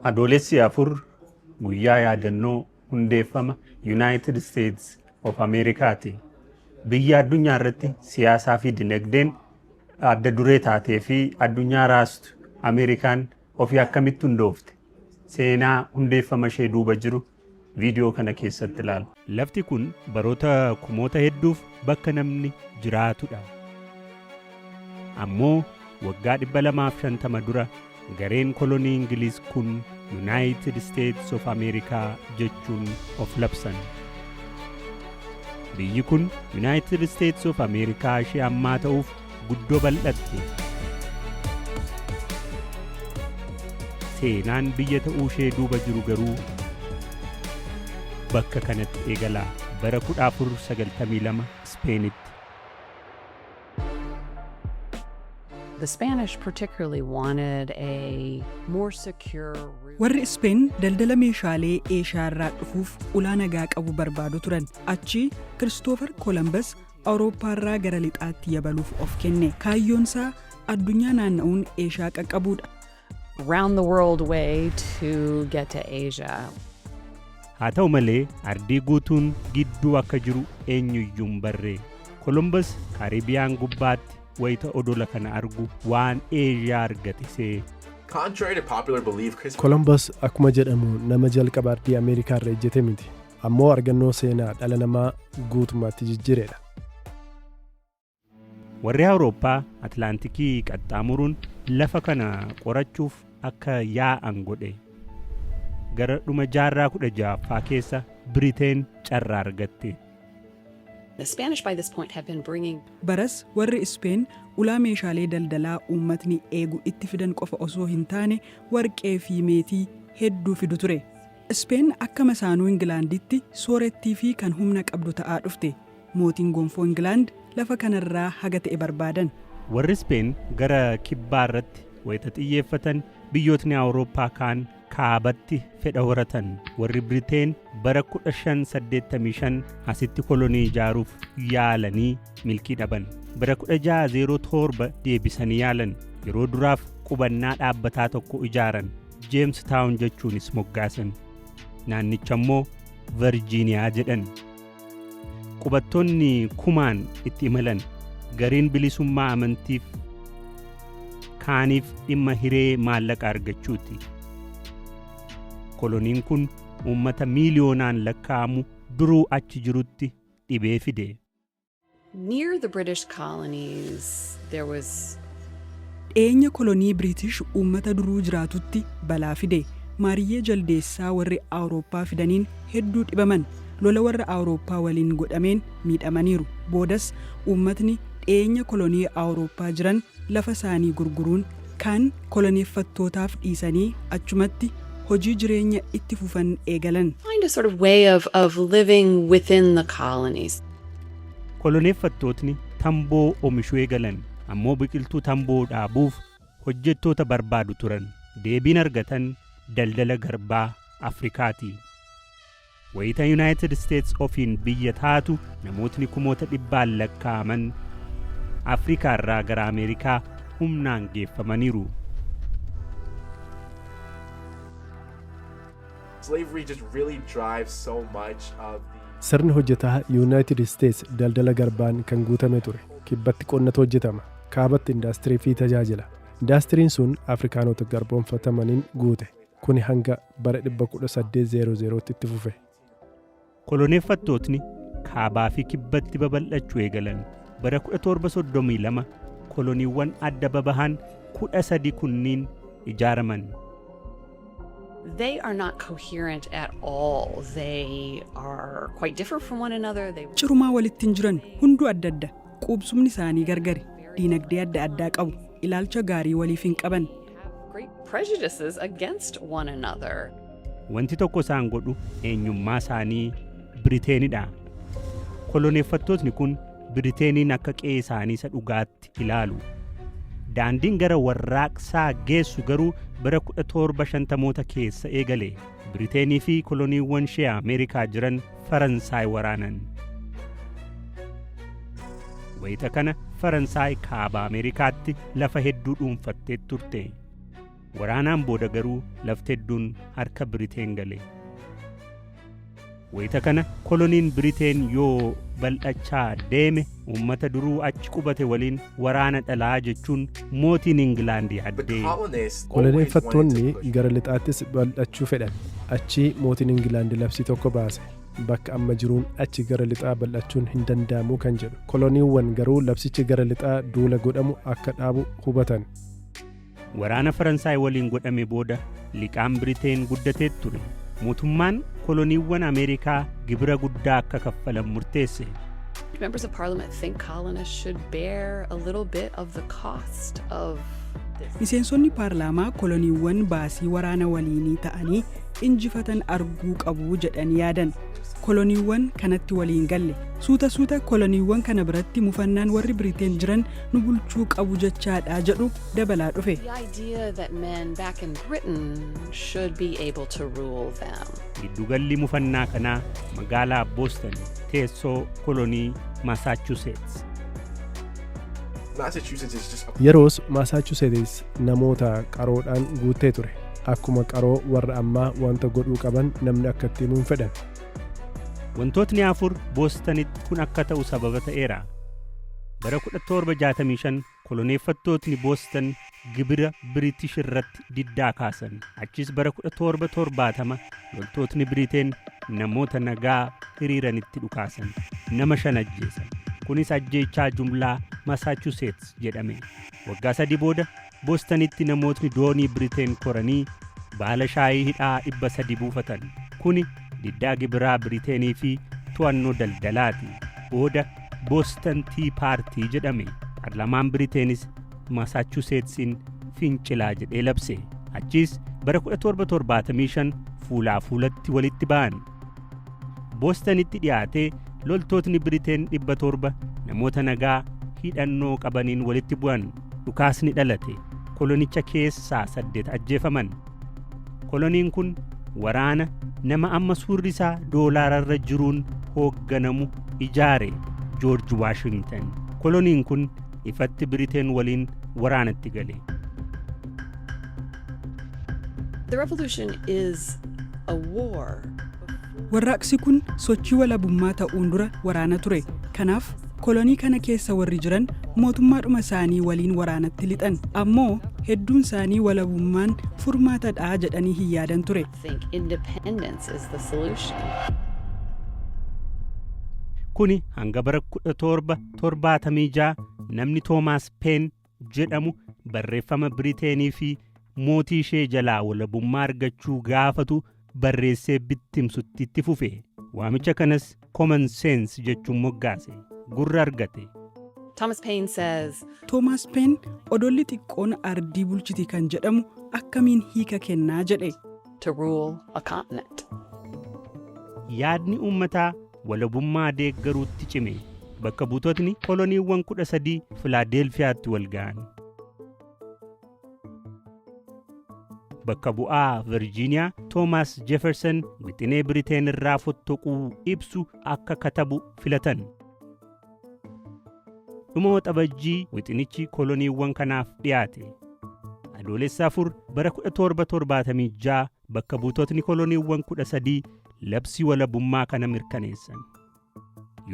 Adoolessi afur guyyaa yaadannoo hundeeffama United States of Americaati. Biyya addunyaa irratti siyaasaa fi dinagdeen adda duree taatee fi addunyaa raastu Ameerikaan ofii akkamitti hundoofte seenaa hundeeffama ishee duuba jiru viidiyoo kana keessatti ilaalu. Lafti kun baroota kumoota hedduuf bakka namni jiraatudha. Ammoo waggaa 250 dura gareen kolonii Ingiliz kun United States of America jechuun of labsan. Biyyi kun United States of America ishee ammaa ta'uuf guddoo bal'atte. Seenaan biyya ta'uu ishee duuba jiru garuu bakka kanatti eegala bara 1492 Spainitti. The Spanish particularly wanted a more secure route. Warri Spain daldala meeshaalee Eeshiyaa irraa dhufuuf ulaa nagaa qabu barbaadu turan. Achi Christopher Columbus Awurooppaa irraa gara lixaatti yabaluuf of kenne. Kaayyoon isaa addunyaa naanna'uun Eeshiyaa qaqqabuudha. Round the world way to get to Asia. Haa ta'u malee ardii guutuun gidduu akka jiru eenyuyyuu hin barre. Columbus Kaaribiyaan gubbaatti wayita odola kana argu waan Eeshiyaa argate see. Contrary to popular belief, Columbus akkuma jedhamu nama jalqaba ardii Ameerikaa irra ejjete miti. Ammoo argannoo seenaa dhala namaa guutummaatti jijjiireedha. Warri Awurooppaa Atlaantikii qaxxaamuruun lafa kana qorachuuf akka yaa'an godhe. Gara dhuma jaarraa 16ffaa keessa Biriteen carraa argatte. The Spanish by this point have been bringing Baras warri Spain ulaa meeshaalee daldalaa uummatni eegu itti fidan qofa osoo hin taane warqee fi meetii hedduu fidu ture. Spain akka masaanuu Ingilaanditti soorettii fi kan humna qabdu ta'aa dhufte. Mootiin gonfoo Ingilaand lafa kanarraa haga ta'e barbaadan. Warri Spain gara kibbaa irratti wayita xiyyeeffatan biyyootni Awurooppaa kaan kaabatti fedha horatan. Warri Biriteen bara 1585 asitti kolonii ijaaruuf yaalanii milkii dhaban. Bara 1607 deebisanii yaalan. Yeroo duraaf qubannaa dhaabbataa tokko ijaaran. James Town jechuunis moggaasan. Naannicha immoo Virgiiniyaa jedhan. Qubattoonni kumaan itti imalan. Gariin bilisummaa amantiif kaaniif dhimma hiree maallaqa argachuuti. Koloniin kun uummata miiliyoonaan lakkaa'amu duruu achi jirutti dhibee fide. near the British colonies. There was Dhiyeenya kolonii British uummata duruu jiraatutti balaa fide. Maariyyee jaldeessaa warri Awurooppaa fidaniin hedduu dhibaman. Lola warra Awurooppaa waliin godhameen miidhamaniiru. Boodas uummatni dhiyeenya kolonii Awurooppaa jiran lafa isaanii gurguruun kan koloneeffattootaaf dhiisanii achumatti hojii jireenya itti fufan eegalan. find a sort of way of living within the colonies. Koloneeffattootni tamboo oomishuu eegalan. Ammoo biqiltuu tamboo dhaabuuf hojjettoota barbaadu turan. Deebiin argatan daldala garbaa Afrikaati. Wayita United States ofiin biyya taatu namootni kumoota dhibbaan lakkaa'aman Afrikaa irraa gara Ameerikaa humnaan geeffamaniiru. slavery just really drives so much of the Sirni hojjetaa United States daldala garbaan kan guutame ture. Kibbatti qonnatu hojjetama. Kaabatti indaastirii fi tajaajila. Indaastiriin sun Afrikaanota garboomfatamaniin guute. Kuni hanga bara 1800tti itti fufe. Koloneeffattootni kaabaa fi kibbatti babal'achuu eegalan. Bara 1732 koloniiwwan adda babahan 13 kunniin ijaaraman. They are not coherent at all. They are quite different from one another. They Cirumaa walitti hin jiran hunduu adda adda. Quubsumni isaanii gargari. Diinagdee adda addaa qabu. Ilaalcha gaarii waliif hin qaban. have great prejudices against one another. Wanti tokko isaan godhu eenyummaa isaanii Biriteenidha. Koloneeffattootni kun Biriteeniin akka qe'ee isaanii isa dhugaatti ilaalu. Daandiin gara warraaqsaa geessu garuu bara 1750moota keessa eegale. Biriteenii fi koloniiwwan ishee Ameerikaa jiran Faransaay waraanan. Wayita kana Faransaay kaaba Ameerikaatti lafa hedduu dhuunfattee turte. waraanaan booda garuu lafti hedduun harka Biriteen gale. Wayita kana koloniin Biriteen yoo bal'achaa deeme uummata duruu achi qubate waliin waraana dhalaa jechuun mootiin Ingilaand yaaddee. Koloneeffattoonni gara lixaattis bal'achuu fedhan. Achi mootiin Ingilaand labsii tokko baase. Bakka amma jiruun achi gara lixaa bal'achuun hin danda'amu kan jedhu. Koloniiwwan garuu labsichi gara lixaa duula godhamu akka dhaabu hubatan. Waraana Faransaay waliin godhame booda liqaan Biriteen guddatee ture. Mootummaan koloniiwwan Ameerikaa gibira guddaa akka kaffalan murteesse. Members of Parliament think colonists should bear a little bit of the cost of this. Miseensonni paarlaamaa koloniiwwan baasii waraana waliinii ta'anii injifatan arguu qabu jedhanii yaadan. Koloniiwwan kanatti waliin galle. Suuta koloniiwwan kana biratti mufannaan warri Biriteen jiran nu bulchuu qabu jechaadha jedhu dabalaa dhufe. The idea that men back in Britain should be able to rule them. Giddugalli mufannaa kanaa magaalaa Boston teessoo kolonii Massachusetts. Yeroos Massachusetts namoota qaroodhaan guutee ture. Akkuma qaroo warra ammaa wanta godhuu qaban namni akka itti himuun fedhan. Wantootni afur Boostonitti kun akka ta'u sababa ta'eera. Bara 1765 koloneeffattootni Booston gibira British irratti diddaa kaasan. Achis bara 1770 loltootni Biriteen namoota nagaa hiriiranitti dhukaasan. Nama 5 ajjeesan. Kunis ajjeechaa jumlaa Massachusetts jedhame. Waggaa 3 booda Boostonitti namootni doonii Biriteen koranii baala shaayii hidhaa 300 buufatan. Kuni diddaa gibiraa Biriteenii fi to'annoo daldalaati. Booda Boston Tea Party jedhame. Paarlaamaan Biriteenis Massachusettsin fincilaa jedhee labse. Achis bara 1775 fuulaa fuulatti walitti ba'an. Bostonitti dhiyaatee loltootni Biriteen 700 namoota nagaa hidhannoo qabaniin walitti bu'an. Dhukaasni dhalate. Kolonicha keessaa 8 ajjeefaman. Koloniin kun waraana nama amma suurri isaa doolaararra jiruun hoogganamu ijaare George Washington. Koloniin kun ifatti Biriteen waliin waraanatti gale. The revolution is a war. Warraaqsi kun sochii walabummaa ta'uun dura waraana ture. Kanaaf kolonii kana keessa warri jiran mootummaadhuma isaanii waliin waraanatti lixan. Ammoo hedduun isaanii walabummaan furmaatadha jedhanii hin yaadan ture. I think independence is the solution. Kuni hanga bara 1776 namni Toomaas Peen jedhamu barreeffama Biriteenii fi mootii ishee jalaa walabummaa argachuu gaafatu barreessee bittimsutti itti fufe. Waamicha kanas common sense jechuun moggaase. Gurra argate. Thomas Paine odolli xiqqoon ardii bulchiti kan jedhamu akkamiin hiika kennaa jedhe. To rule a continent. Yaadni uummataa walabummaa deeggaruutti cime. Bakka buutotni koloniiwwan 13 Filaadelfiyaatti wal ga'an. Bakka bu'aa Virgiiniyaa Thomas Jefferson wixinee Biriteen irraa fottoquu ibsu akka katabu filatan. Dhuma waxabajjii wixinichi koloniiwwan kanaaf dhiyaate. Adoolessa 4 bara 1776 bakka buutotni koloniiwwan 13 labsii walabummaa kana mirkaneessan.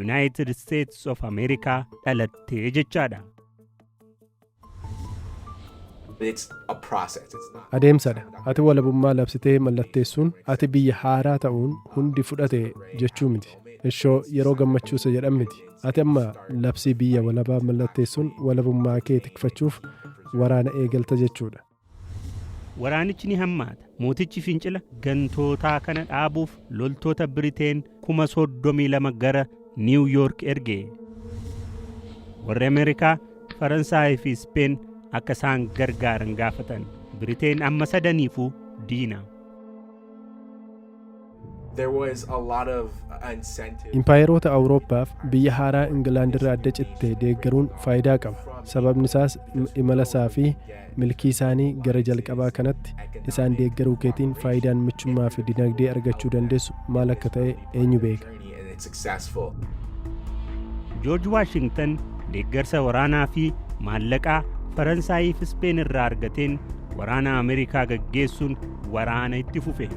United States of America dhalattee jechaadha. It's a process. It's not. Adeemsadha. Ati walabummaa labsitee mallatteessuun ati biyya haaraa ta'uun hundi fudhate jechuu miti. Ishoo yeroo gammachuusa jedhan miti. Ati amma labsii biyya walabaa mallatteessuun walabummaa kee tikfachuuf waraana eegalta jechuudha. Waraanichi ni hammaata. Mootichi fincila gantootaa kana dhaabuuf loltoota Biriteen 32,000 gara New York erge. Warri Ameerikaa, Faransaay fi Speen akka isaan gargaaran gaafatan. Biriteen amma sadaniifuu diina. There was a lot of incentive. Impaayeroota Awurooppaaf biyya haaraa Ingilaandirraa adda cittee deeggaruun faayidaa qaba. Sababni isaas imala isaa fi milkii isaanii gara jalqabaa kanatti isaan deeggaruu keetiin faayidaan michummaa fi dinagdee argachuu dandeessu maal akka ta'e eenyu beeka. George Washington deeggarsa waraanaa fi maallaqaa Faransaayii fi Speen irraa argateen waraana Ameerikaa gaggeessuun waraana itti fufe.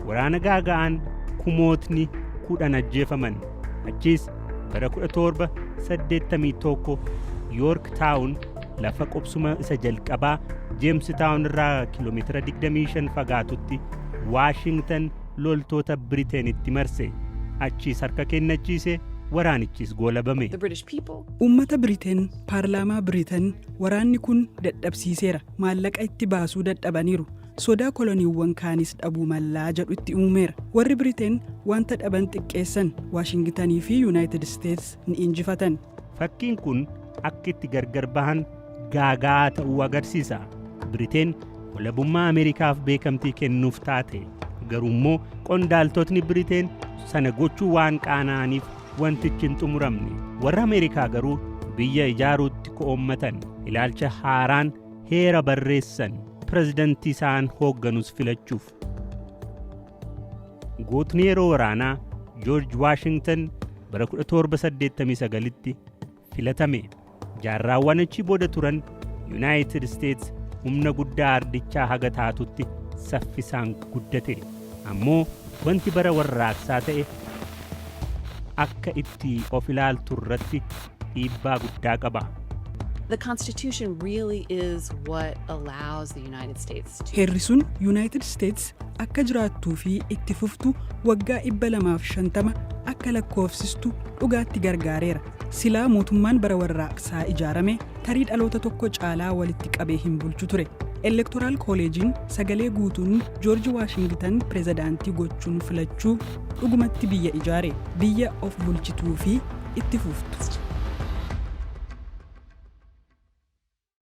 Waraana gaaga'aan kumootni 10 ajjeefaman. Achiis bara 1781 York Town lafa qubsuma isa jalqabaa James Town irraa kiiloomeetira 25 fagaatutti Washington loltoota Biriiteenitti marse. Achiis harka kennachiise, waraanichis goolabame. The British people Uummata Biriteen paarlaamaa Biriteen waraanni kun dadhabsiiseera. Maallaqa itti baasuu dadhabaniiru. Sodaa koloniiwwan kaanis dhabuu mallaa jedhu itti uumeera. Warri Biriteen wanta dhaban xiqqeessan Waashingtanii fi Yuunaayitid Isteets ni injifatan. Fakkiin kun akka itti gargar bahan gaagaa ta'uu agarsiisa. Biriteen walabummaa Ameerikaaf beekamtii kennuuf taate. Garuu immoo qondaaltotni Biriteen sana gochuu waan qaana'aniif wantichi hin xumuramne. Warra Ameerikaa garuu biyya ijaaruutti ko'ommatan. Ilaalcha haaraan heera barreessan. Pireezidantii isaan hoogganus filachuuf. Gootni yeroo waraanaa George Washington bara 1789tti filatame. Jaarraawwan achi booda turan United States humna guddaa ardichaa haga taatutti saffisaan guddate. Ammoo wanti bara warraaqsaa ta'e akka itti of ilaaltu irratti dhiibbaa guddaa qaba. The Constitution really is what allows the United States to Heerri sun Yuunaayitid Isteets akka jiraattuu fi itti fuftu waggaa 250 akka lakkoofsistu dhugaatti gargaareera. Silaa mootummaan bara warraaqsaa ijaarame tarii dhaloota tokko caalaa walitti qabee hin bulchu ture. Electoral College'n sagalee guutuun George Washington pireezidaantii gochuun filachuu dhugumatti biyya ijaare, biyya of bulchituu fi itti fuftu.